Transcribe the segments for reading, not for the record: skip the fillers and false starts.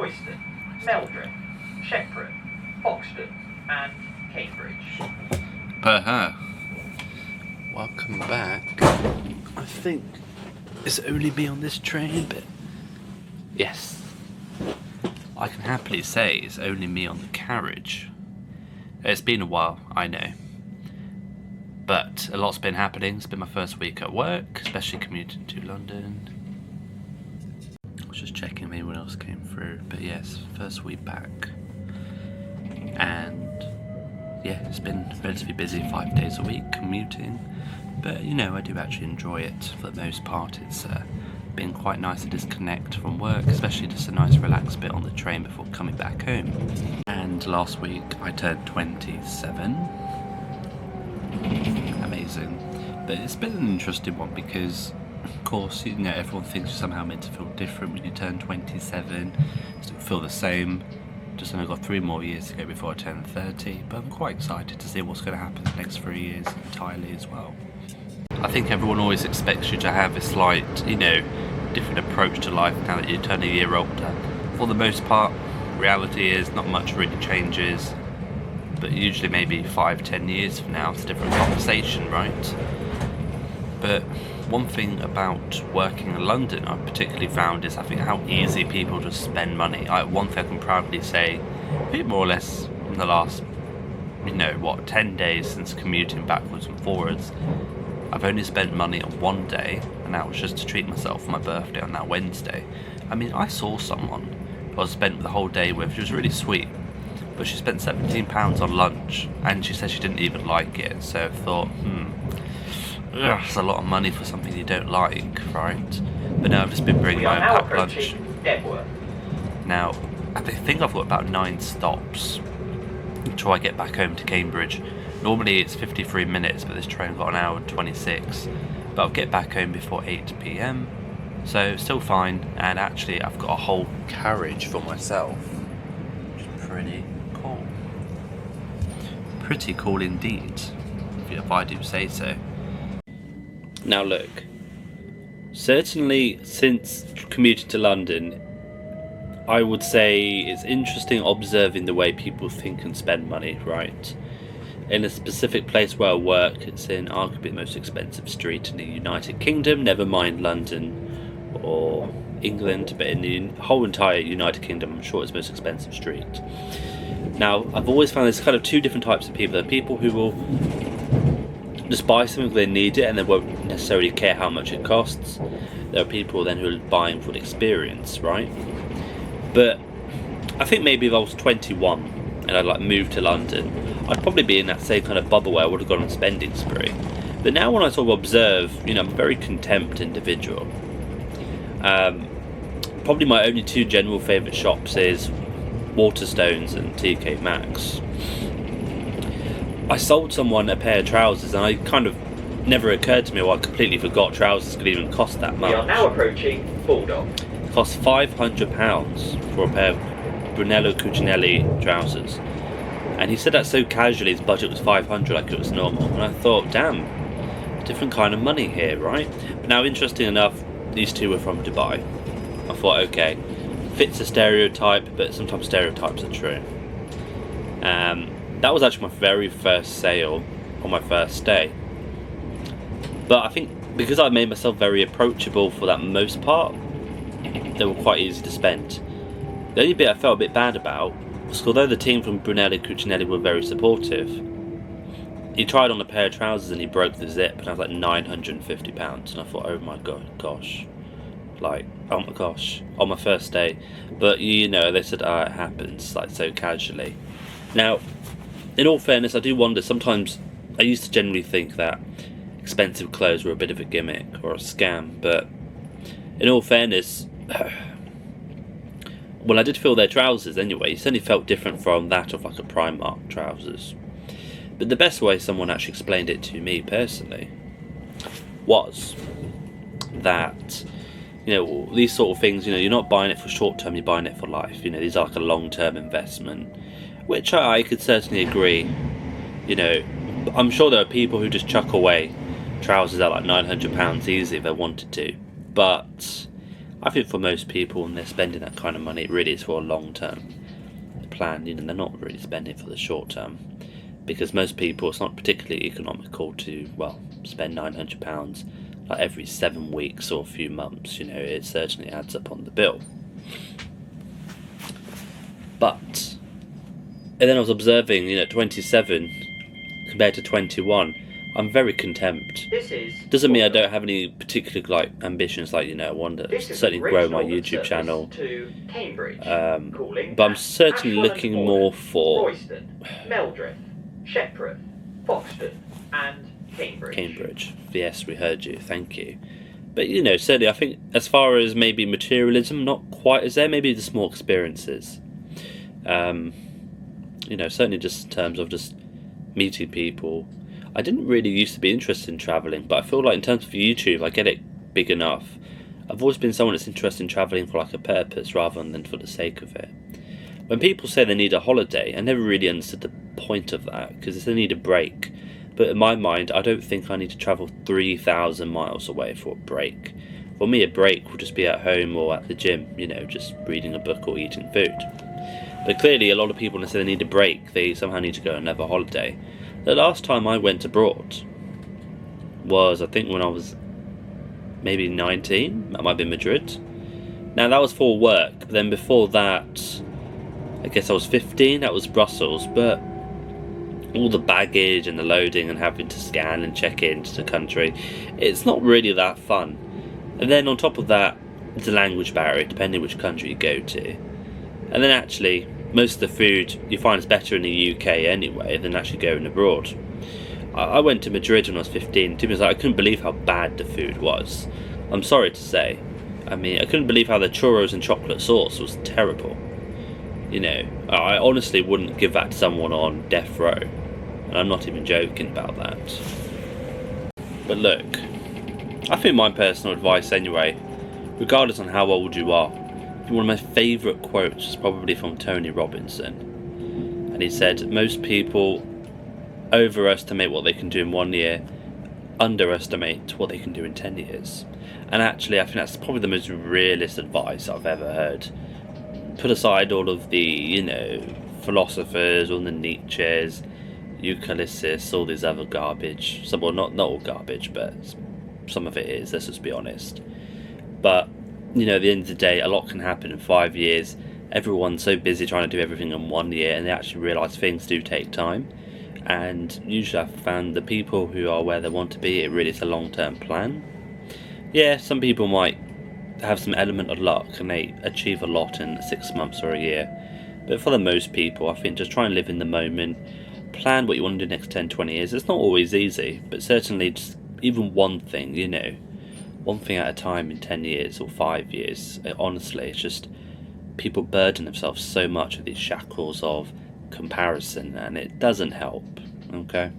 Royston, Meldrum, Shepperton, Foxton and Cambridge. Welcome back. I think it's only me on this train, but yes, I can happily say it's only me on the carriage. It's been a while, I know, but a lot's been happening. It's been my first week at work, especially commuting to London. I was just checking if anyone else came through, but yes, first week back. And yeah, it's been relatively busy, 5 days a week commuting, but you know, I do actually enjoy it for the most part. It's been quite nice to disconnect from work, especially just a nice relaxed bit on the train before coming back home. And last week I turned 27. Amazing. But it's been an interesting one because, of course, you know, everyone thinks you're somehow meant to feel different when you turn 27. Still feel the same. Just only got 3 more years to go before I turn 30, but I'm quite excited to see what's going to happen the next 3 years entirely as well. I think everyone always expects you to have a slight, you know, different approach to life now that you turn a year older. For the most part, reality is not much really changes, but usually maybe 5-10 years from now it's a different conversation, right? But one thing about working in London I've particularly found is I think how easy people just spend money. One thing I can proudly say, I think more or less in the last, 10 days since commuting backwards and forwards, I've only spent money on one day, and that was just to treat myself for my birthday on that Wednesday. I mean, I saw someone who I spent the whole day with, she was really sweet, but she spent £17 on lunch, and she said she didn't even like it, so I thought, that's a lot of money for something you don't like, right? But now I've just been bringing my own packed lunch. Now, I think I've got about 9 stops until I get back home to Cambridge. Normally it's 53 minutes, but this train got an hour and 26. But I'll get back home before 8 PM, so still fine. And actually I've got a whole carriage for myself, which is pretty cool. Pretty cool indeed, if I do say so. Now look, certainly since commuting to London, I would say it's interesting observing the way people think and spend money, right? In a specific place where I work, it's in arguably the most expensive street in the United Kingdom, never mind London or England, but in the whole entire United Kingdom, I'm sure it's the most expensive street. Now, I've always found there's kind of 2 different types of people. There are people who will just buy something if they need it and they won't necessarily care how much it costs. There are people then who are buying for the experience, right? But I think maybe if I was 21 and I'd moved to London, I'd probably be in that same kind of bubble where I would have gone on a spending spree. But now when I sort of observe, I'm a very contempt individual. Probably my only 2 general favourite shops is Waterstones and TK Maxx. I sold someone a pair of trousers and I kind of never occurred to me, I completely forgot trousers could even cost that much. We are now approaching Bulldog. It cost £500 for a pair of Brunello Cucinelli trousers. And he said that so casually, his budget was £500, like it was normal. And I thought, damn, different kind of money here, right? But now, interesting enough, these 2 were from Dubai. I thought, okay, fits a stereotype, but sometimes stereotypes are true. That was actually my very first sale on my first day. But I think because I made myself very approachable for that most part, they were quite easy to spend. The only bit I felt a bit bad about was, although the team from Brunello Cucinelli were very supportive, he tried on a pair of trousers and he broke the zip, and I was like £950, and I thought, oh my gosh, oh my gosh, on my first day. But they said, it happens, so casually. Now, in all fairness, I do wonder, sometimes I used to generally think that expensive clothes were a bit of a gimmick or a scam, but in all fairness, well, I did feel their trousers anyway. It certainly felt different from that of a Primark trousers. But the best way someone actually explained it to me personally was that, these sort of things, you're not buying it for short term, you're buying it for life. These are a long-term investment, which I could certainly agree. I'm sure there are people who just chuck away trousers at £900 easy if they wanted to. But I think for most people, when they're spending that kind of money, it really is for a long-term plan. You know, they're not really spending for the short term, because most people, it's not particularly economical to, well, spend £900 like every 7 weeks or a few months. You know, it certainly adds up on the bill. But, and then I was observing, you know, 27 compared to 21, I'm very content. This is Doesn't mean I don't have any particular like ambitions, like, you know, I want to certainly grow my YouTube channel. To Cambridge, But I'm certainly looking more for Royston, Meldreth, Shepperton, Foxton, and Cambridge. Cambridge. Yes, we heard you. Thank you. But, you know, certainly I think as far as maybe materialism, not quite as there. Maybe just more experiences. You know, certainly just in terms of just meeting people. I didn't really used to be interested in travelling, but I feel like in terms of YouTube, I get it big enough. I've always been someone that's interested in travelling for like a purpose rather than for the sake of it. When people say they need a holiday, I never really understood the point of that, because they need a break. But in my mind, I don't think I need to travel 3,000 miles away for a break. For me, a break will just be at home or at the gym, you know, just reading a book or eating food. But clearly, a lot of people, when they say they need a break, they somehow need to go and have a holiday. The last time I went abroad was, I think, when I was maybe 19. That might be Madrid. Now, that was for work. But then before that, I guess I was 15. That was Brussels. But all the baggage and the loading and having to scan and check into the country, it's not really that fun. And then on top of that, it's a language barrier, depending which country you go to. And then actually, most of the food you find is better in the UK anyway than actually going abroad. I went to Madrid when I was 15. To be honest, I couldn't believe how bad the food was. I'm sorry to say. I mean, I couldn't believe how the churros and chocolate sauce was terrible. You know, I honestly wouldn't give that to someone on death row. And I'm not even joking about that. But look, I think my personal advice anyway, regardless on how old you are, one of my favourite quotes is probably from Tony Robinson. And he said, most people overestimate what they can do in 1 year, underestimate what they can do in 10 years. And actually, I think that's probably the most realist advice I've ever heard. Put aside all of the, you know, philosophers, all the Nietzsche's, Eucalyptus, all this other garbage. Well, not all garbage, but some of it is, let's just be honest. But, you know, at the end of the day, a lot can happen in 5 years. Everyone's so busy trying to do everything in 1 year, and they actually realise things do take time. And usually I've found the people who are where they want to be, it really is a long-term plan. Yeah, some people might have some element of luck and they achieve a lot in 6 months or a year. But for the most people, I think just try and live in the moment. Plan what you want to do next 10, 20 years. It's not always easy, but certainly just even one thing, you know, one thing at a time in 10 years or 5 years. Honestly, it's just people burden themselves so much with these shackles of comparison, and it doesn't help, okay?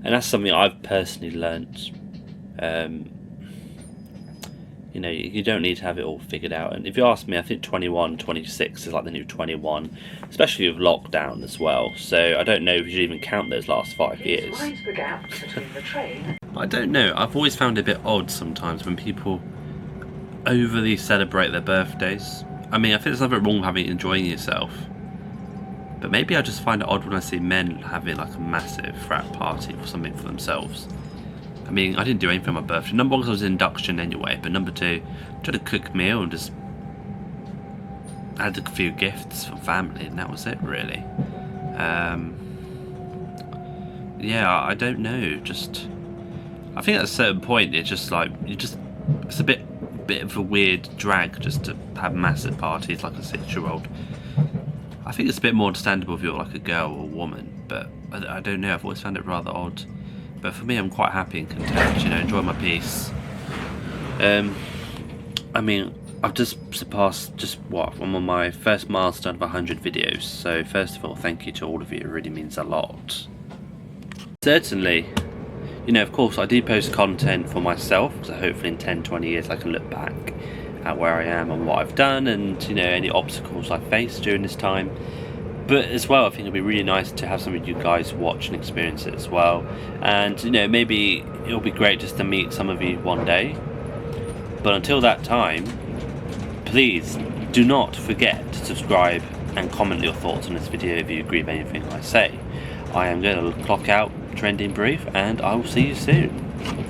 And that's something I've personally learnt. You know, you don't need to have it all figured out. And if you ask me, I think 21, 26 is like the new 21, especially with lockdown as well. So I don't know if you should even count those last 5 years. Mind the gap between the train. I don't know. I've always found it a bit odd sometimes when people overly celebrate their birthdays. I mean, I think there's nothing wrong with enjoying yourself. But maybe I just find it odd when I see men having like a massive frat party or something for themselves. I mean, I didn't do anything on my birthday. Number one, because I was in induction anyway. But number two, I tried to cook a meal and just had a few gifts from family, and that was it, really. Yeah, I don't know. Just, I think at a certain point, it's just like it's a bit of a weird drag just to have massive parties like a 6-year-old. I think it's a bit more understandable if you're like a girl or a woman, but I don't know. I've always found it rather odd. But for me, I'm quite happy and content, you know, enjoy my peace. I mean, I've just surpassed I'm on my first milestone of 100 videos. So first of all, thank you to all of you. It really means a lot. Certainly, you know, of course, I do post content for myself, so hopefully in 10, 20 years I can look back at where I am and what I've done, and, you know, any obstacles I faced during this time. But as well, I think it'll be really nice to have some of you guys watch and experience it as well. And, you know, maybe it'll be great just to meet some of you one day. But until that time, Please do not forget to subscribe and comment your thoughts on this video if you agree with anything I say. I am going to clock out, trending brief, and I will see you soon.